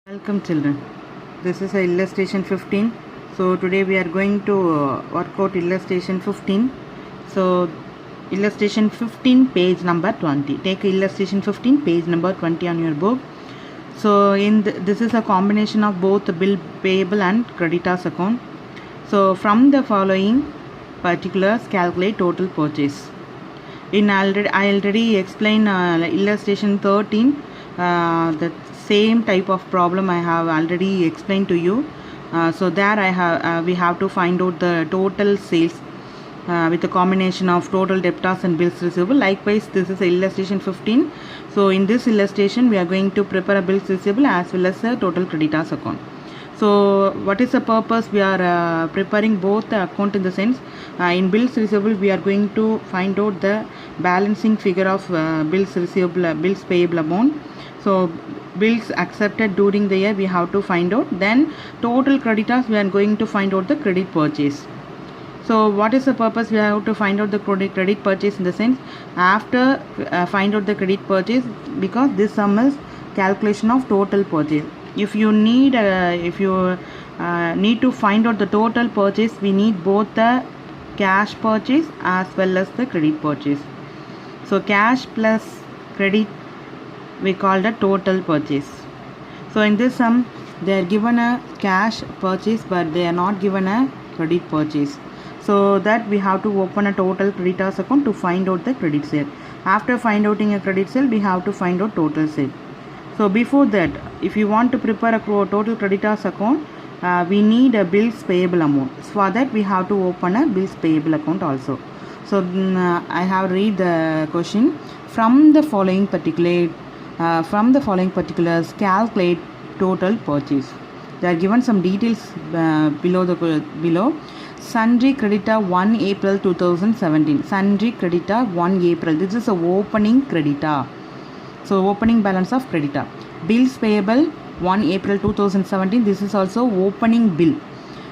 Welcome children. This is a illustration 15. So today we are going to work out illustration 15. So illustration 15 page number 20. Take illustration 15 page number 20 on your book. So this is a combination of both bill payable and creditors account. So from the following particulars calculate total purchase. I already explained illustration 13. The same type of problem I have already explained to you. So there we have to find out the total sales with a combination of total debtors and bills receivable. Likewise, this is illustration 15. So in this illustration we are going to prepare a bills receivable as well as a total creditors account. So what is the purpose? We are preparing both the account in the sense in bills receivable we are going to find out the balancing figure of bills receivable, bills payable amount. So bills accepted during the year we have to find out. Then total creditors we are going to find out the credit purchase. So what is the purpose? We have to find out the credit purchase in the sense after find out the credit purchase, because this sum is calculation of total purchase. If you need to find out the total purchase, we need both the cash purchase as well as the credit purchase. So cash plus credit we call the total purchase. So in this sum they are given a cash purchase but they are not given a credit purchase. So that we have to open a total creditors account to find out the credit sale. After find outing a credit sale, we have to find out total sale. So before that, if you want to prepare a total creditors account, we need a bills payable amount. So for that we have to open a bills payable account also. So I have read the question. From the following particulars calculate total purchase. They are given some details below. Sundry creditor 1 April 2017. Sundry creditor 1 April. This is a opening creditor. So opening balance of creditor. Bills payable 1 April 2017. This is also opening bill.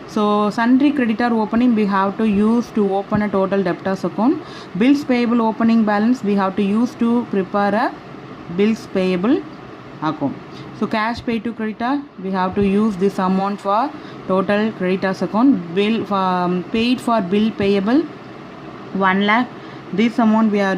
So sundry creditor opening we have to use to open a total debtors account. Bills payable opening balance we have to use to prepare a bills payable account. So cash paid to creditor we have to use this amount for total creditors account. Bill paid for bill payable 1 lakh. This amount we are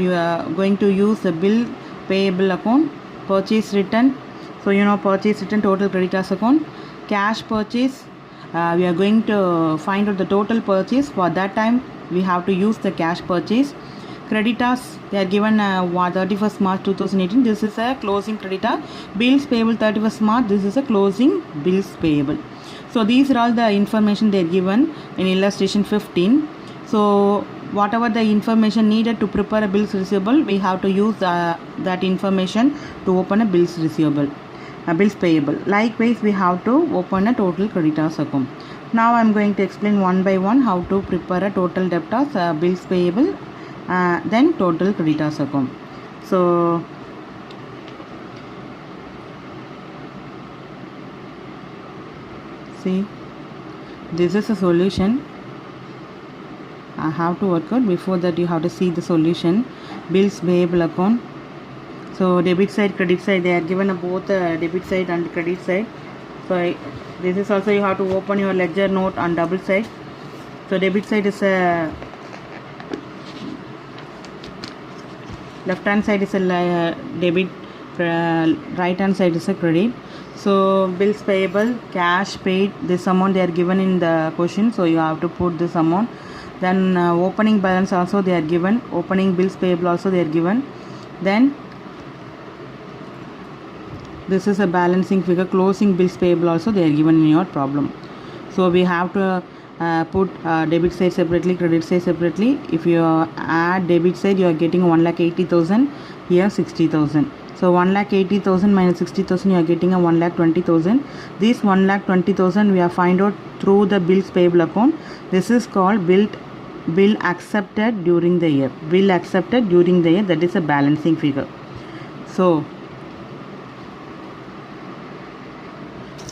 going to use the bill payable account. Purchase return, so purchase return total creditors account. Cash purchase we are going to find out the total purchase. For that time we have to use the cash purchase. Creditors they are given 31st March 2018. This is a closing creditor. Bills payable 31st March. This is a closing bills payable. So these are all the information they are given in illustration 15. So whatever the information needed to prepare a bills receivable, we have to use that information to open a bills receivable, bills payable. Likewise, we have to open a total creditors account. Now I am going to explain one by one how to prepare a total debtors, bills payable, then total creditors account. So see, this is a solution I have to work out. Before that you have to see the solution. Bills payable account. So debit side, credit side, they are given both debit side and credit side. So this is also you have to open your ledger note on double side. So debit side is a left hand side is a debit, right hand side is a credit. So bills payable, cash paid, this amount they are given in the question, so you have to put this amount. Then opening balance also they are given, opening bills payable also they are given. Then this is a balancing figure, closing bills payable also they are given in your problem. So we have to put debit side separately, credit side separately. If you add debit side you are getting 1,80,000, here 60,000. So 1,80,000 minus 60,000 you are getting a 1,20,000. This 1,20,000 we are find out through the bills payable account. This is called bill accepted during the year. Bill accepted during the year, that is a balancing figure. So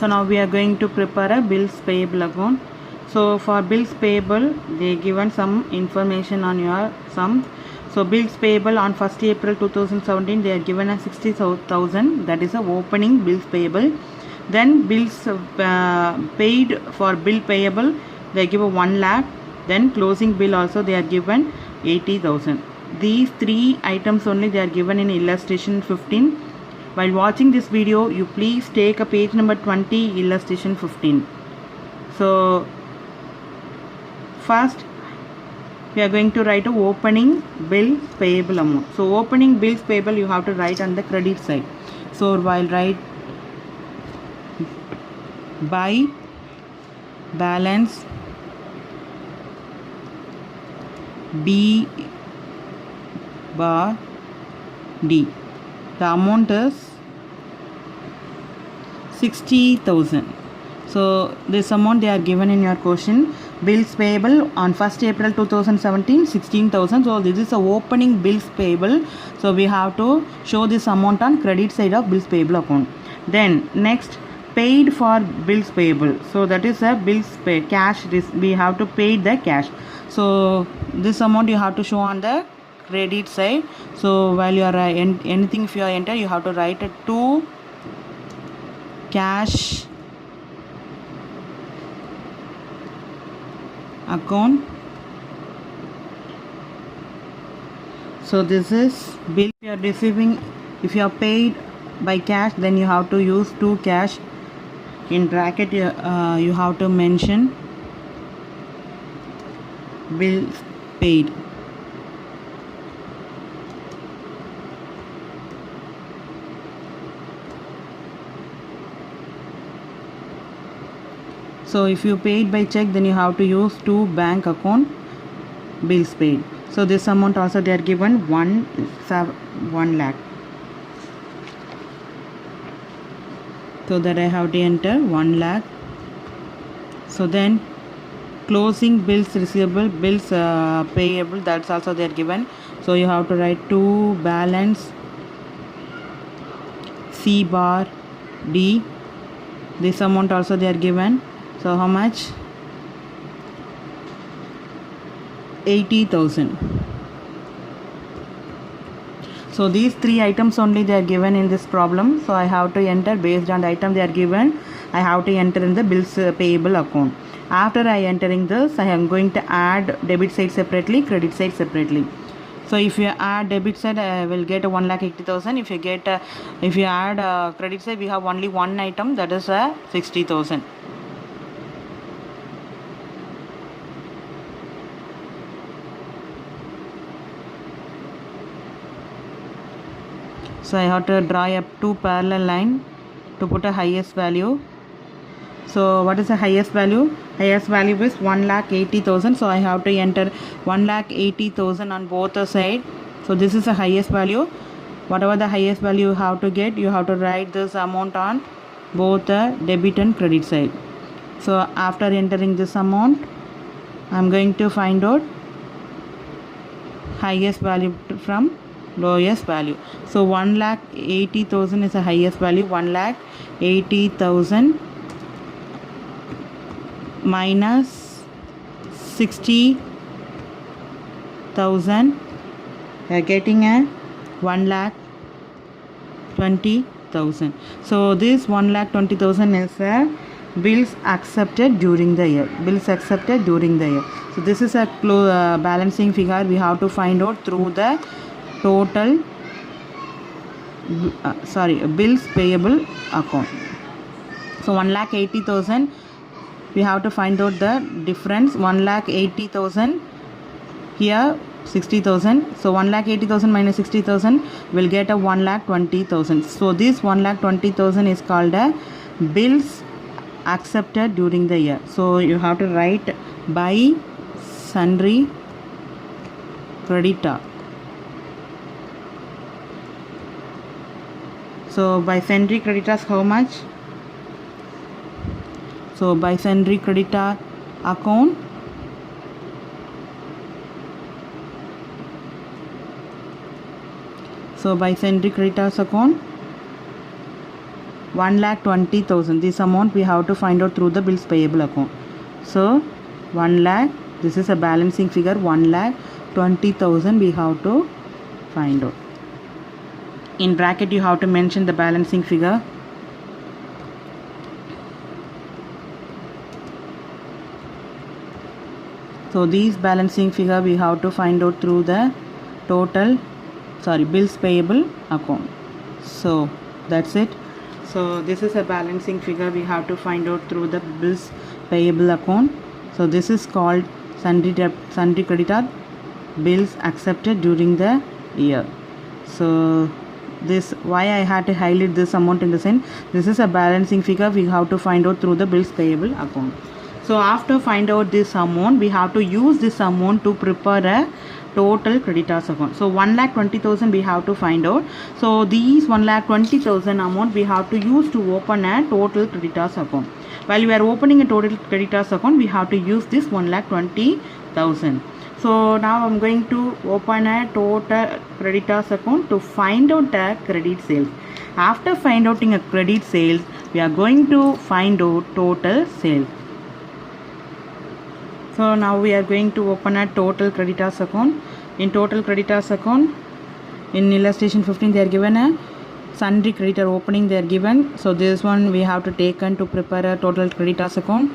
now we are going to prepare a bills payable account. So for bills payable they given some information on your sum. So bills payable on 1st April 2017 they are given as 60,000, that is a opening bills payable. Then bills paid for bill payable, they give a 1 lakh. Then closing bill also they are given 80,000. These three items only they are given in illustration 15. While watching this video, you please take a page number 20, illustration 15. So first we are going to write a opening bills payable amount. So opening bills payable you have to write on the credit side. So while write by balance B bar D, the amount is 60,000. So this amount they are given in your question. Bills payable on 1st April 2017, 16,000. So this is a opening bills payable. So we have to show this amount on credit side of bills payable account. Then next, paid for bills payable. So that is a bills pay cash. We have to pay the cash. So this amount you have to show on the credit side. So while you are anything if you are enter, you have to write a to cash account. So this is bill you are receiving. If you are paid by cash, then you have to use to cash. In bracket you have to mention bills paid. So if you paid by check, then you have to use to bank account bills paid. So this amount also they are given 1 lakh. So that I have to enter 1 lakh. So then closing bills receivable, bills payable, that's also they are given. So you have to write to balance C bar D. This amount also they are given. So how much? 80,000. So these three items only they are given in this problem. So I have to enter based on the item they are given. I have to enter in the bills payable account. After I entering this, I am going to add debit side separately, credit side separately. So if you add debit side, I will get 1,80,000. If you add credit side, we have only one item, that is 60,000. So I have to draw up two parallel line to put a highest value. So what is the highest value? Highest value is 1,80,000. So I have to enter 1,80,000 on both the side. So this is the highest value. Whatever the highest value you have to get, you have to write this amount on both the debit and credit side. So after entering this amount, I am going to find out highest value from lowest value. So 1,80,000 is the highest value. 1,80,000 minus 60,000, we are getting a 1,20,000. So this 1,20,000 is bills accepted during the year. Bills accepted during the year. So this is a balancing figure we have to find out through the total bills payable account. So 1,80,000, we have to find out the difference. 1,80,000 here 60,000. So 1,80,000 minus 60,000 will get a 1,20,000. So this 1,20,000 is called a bills accepted during the year. So you have to write by sundry creditor. So by sundry creditors how much? So by sundry creditor account, so by sundry creditors account 1,20,000. This amount we have to find out through the bills payable account. So 1 lakh, this is a balancing figure, 1,20,000 we have to find out. In bracket you have to mention the balancing figure. So these balancing figure we have to find out through the bills payable account. So that's it. So this is a balancing figure we have to find out through the bills payable account. So this is called sundry creditor, bills accepted during the year. So this, why I had to highlight this amount in the sense, this is a balancing figure we have to find out through the bills payable account. So after find out this amount, we have to use this amount to prepare a total creditors account. So 1,20,000 we have to find out. So these 1,20,000 amount we have to use to open a total creditors account. While we are opening a total creditors account, we have to use this 1,20,000. So now I'm going to open a total creditors account to find out a credit sales. After find outing a credit sales, we are going to find out total sales. So now we are going to open a total creditors account. In total creditors account, in illustration 15 they are given a sundry creditor opening they are given. So this one we have to take to prepare a total creditors account.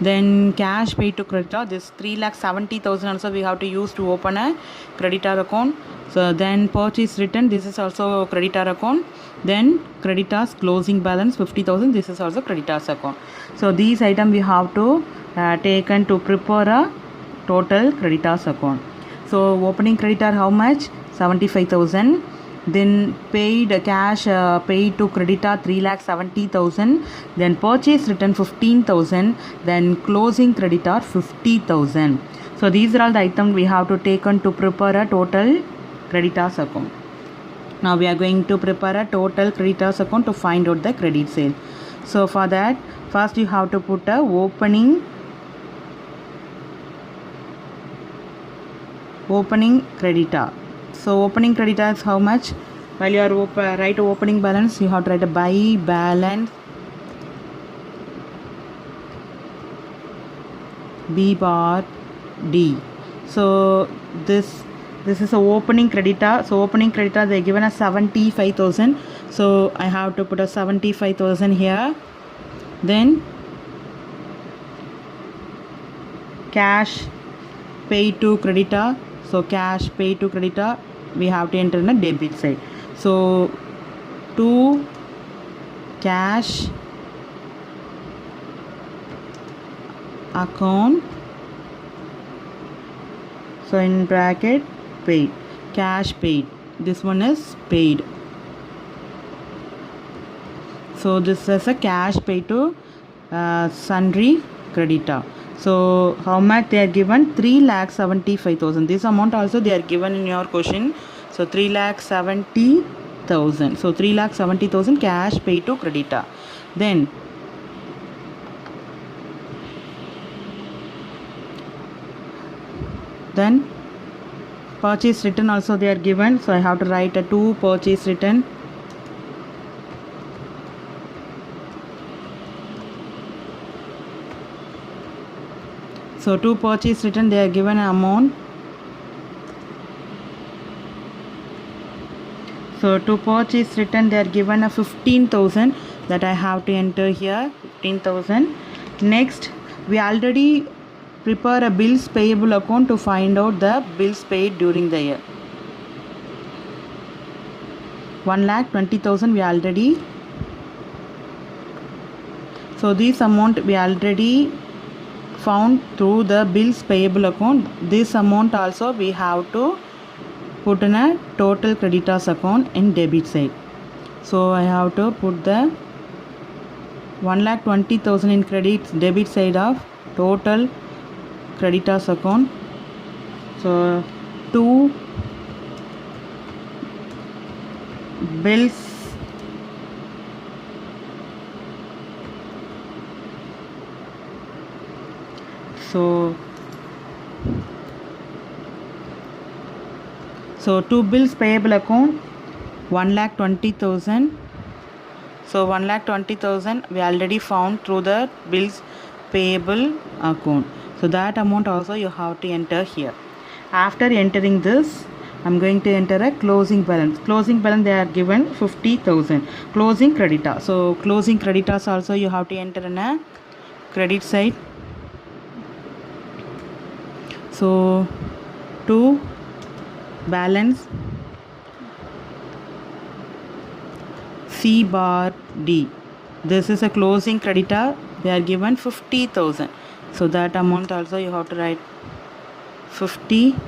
Then cash paid to creditor, this 3,70,000 also we have to use to open a creditor account. So then purchase return, this is also creditor account. Then creditors closing balance 50,000, this is also creditors account. So these items we have to taken to prepare a total creditors account. So opening creditor how much? 75,000. Then paid cash paid to creditor 3,70,000. Then purchase return 15,000. Then closing creditor 50,000. So these are all the items we have to take on to prepare a total creditors account. Now we are going to prepare a total creditors account to find out the credit sale. So for that, first you have to put a opening creditor. So opening creditor is how much? While you are write opening balance, you have to write a by balance B bar D. So this is a opening creditor. So opening creditor they given a 75,000. So I have to put a 75,000 here. Then cash paid to creditor. So cash paid to creditor we have to enter in the debit side. So to cash account, so in bracket paid, cash paid, this one is paid. So this is a cash paid to sundry creditor. So how much they are given? 3,75,000. This amount also they are given in your question. So 3,70,000. So 3,70,000 cash paid to creditor. Then purchase return also they are given. So I have to write a 2 purchase return. So to purchase return they are given an amount. So to purchase return they are given a 15,000 that I have to enter here, 15,000. Next we already prepare a bills payable account to find out the bills paid during the year. 1,20,000 we already. So this amount we already found through the bills payable account. This amount also we have to put in a total creditors account in debit side. So I have to put the 1,20,000 in debit side of total creditors account. So to bills So to bills payable account 1,20,000. So 1,20,000 we already found through the bills payable account. So that amount also you have to enter here. After entering this, I'm going to enter a closing balance. Closing balance they are given 50,000. Closing creditor. So closing creditors also you have to enter in a credit side. So to balance C bar D, this is a closing creditor, they are given 50,000, so that amount also you have to write 50,000.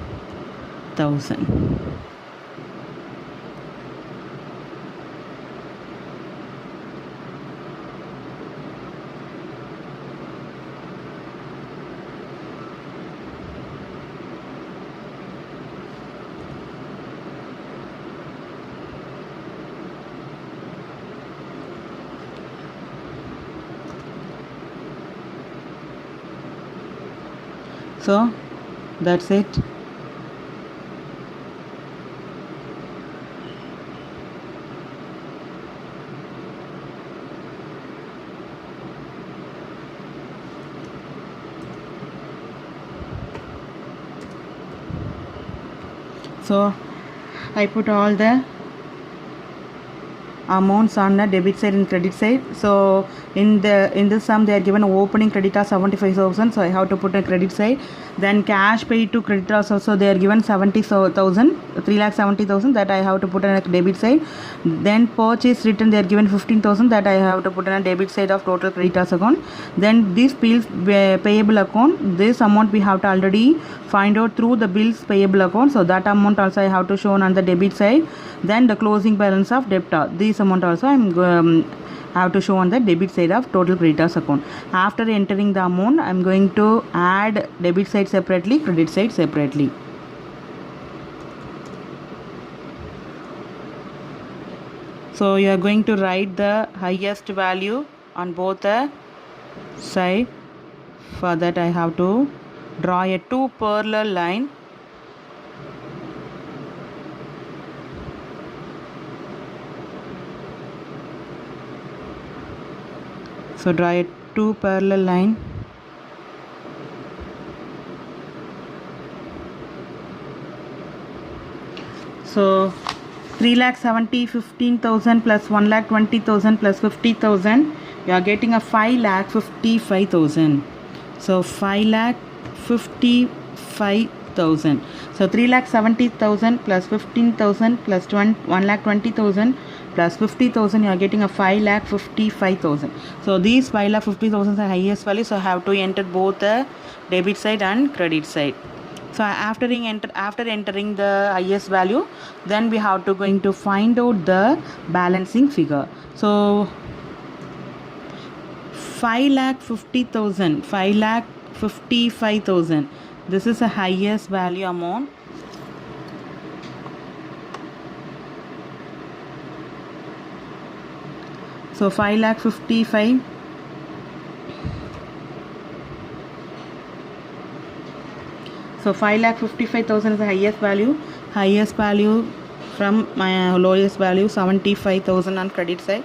So that's it. So I put all the amounts on the debit side and credit side. So in this sum they are given opening creditor 75,000, so I have to put a credit side. Then cash paid to creditors also they are given 70,000, 3,70,000, that I have to put on a debit side. Then purchase return they are given 15,000, that I have to put on a debit side of total creditors account. Then this bills payable account, this amount we have to already find out through the bills payable account, so that amount also I have to show on the debit side. Then the closing balance of debtor, this amount also I have to show on the debit side of total creditors account. After entering the amount, I am going to add debit side separately, credit side separately. So you are going to write the highest value on both the side. For that I have to draw a two parallel line. So draw a two parallel line. So 3,70,000 15,000 plus 1,20,000 plus 50,000, you are getting a 5,55,000. So 5,55,000. So 3,70,000 plus 15,000 plus 1,20,000 plus 50,000, you are getting a 5,55,000. So these 5,50,000 are highest value, so I have to enter both the debit side and credit side. So after entering the highest value, then we have to going to find out the balancing figure. So 5,50,000, 5,55,000, this is the highest value amount. So 5,55,000. So 5,55,000 is the highest value. Highest value from my lowest value 75,000 on credit side.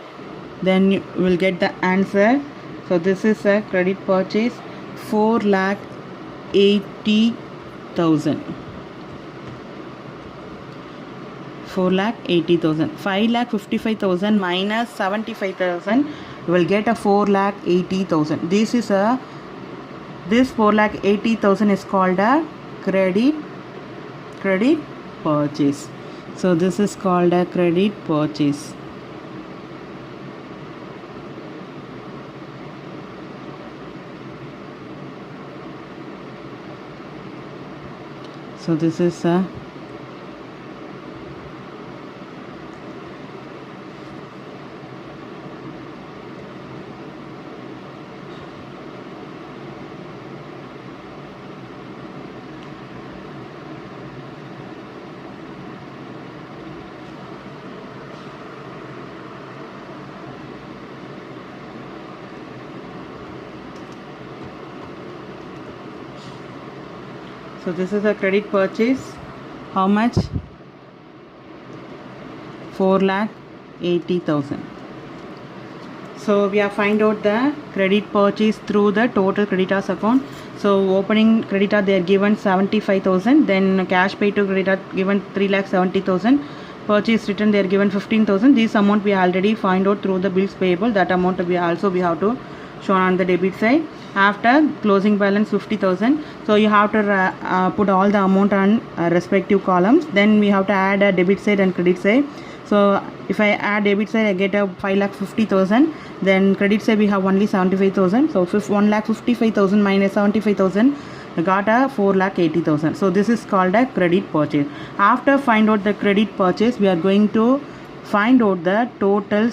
Then you will get the answer. So this is a credit purchase 4,80,000. 4,80,000. 5,55,000 minus 75,000, you will get a 4,80,000. This 4,80,000 is called a credit purchase. So this is called a credit purchase. So this is a So this is a credit purchase. How much? 4,80,000. So we have find out the credit purchase through the total creditors account. So opening creditor they are given 75,000. Then cash paid to creditor given 3,70,000. Purchase return they are given 15,000. This amount we already find out through the bills payable. That amount we have to shown on the debit side. after closing balance 50,000. So you have to put all the amount on respective columns. Then we have to add a debit side and credit side. So if I add debit side, I get a 5,50,000. Then credit side we have only 75,000. So 1,55,000 minus 75,000, I got a 4,80,000. So this is called a credit purchase. After find out the credit purchase, we are going to find out the total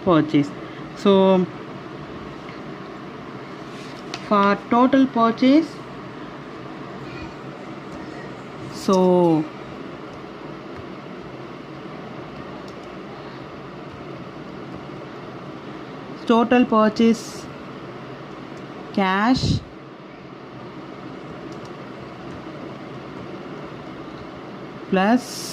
purchase. So for total purchase, so total purchase cash plus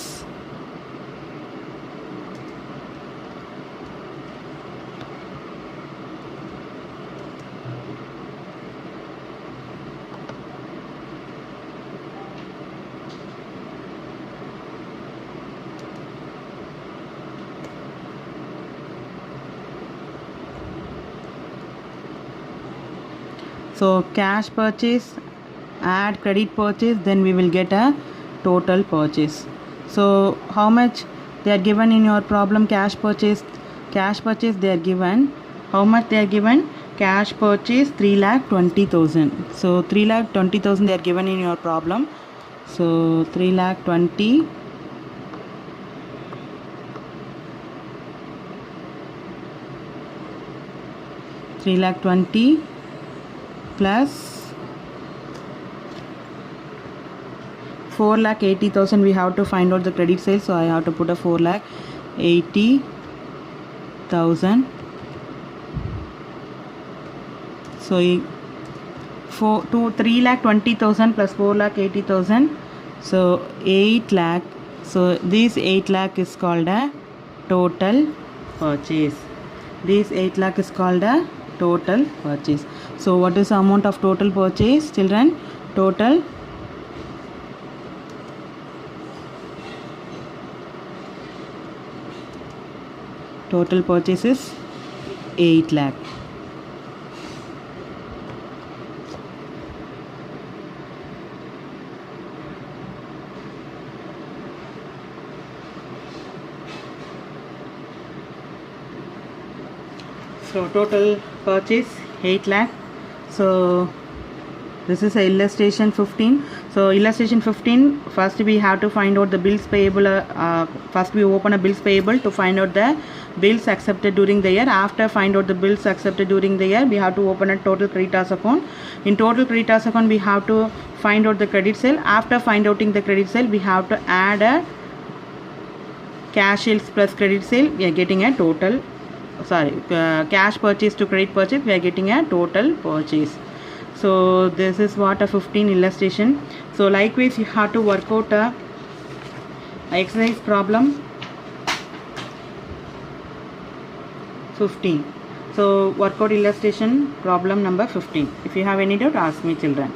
so cash purchase add credit purchase, then we will get a total purchase. So how much they are given in your problem? Cash purchase they are given. How much they are given? Cash purchase 3,20,000. So 3,20,000 they are given in your problem. So 3,20,000 plus 4,80,000. we have to find out the credit sale, so I have to put a 4,80,000. so 3,20,000 plus 4,80,000, so 8 lakh. So this 8 lakh is called a total purchase. This 8 lakh is called a total purchase. So what is the amount of total purchase, children? Total purchase is 8 lakh. So total purchase 8 lakh. So this is a illustration 15. So illustration 15, first we have to find out the bills payable. First we open a bills payable to find out the bills accepted during the year. After find out the bills accepted during the year, we have to open a total creditors account. In total creditors account, we have to find out the credit sale. After find outing the credit sale, we have to add a cash sales plus credit sale. We are getting a total, cash purchase to credit purchase, we are getting a total purchase. So this is what a 15 illustration. So likewise you have to work out a exercise problem 15. So work out illustration problem number 15. If you have any doubt, ask me, children.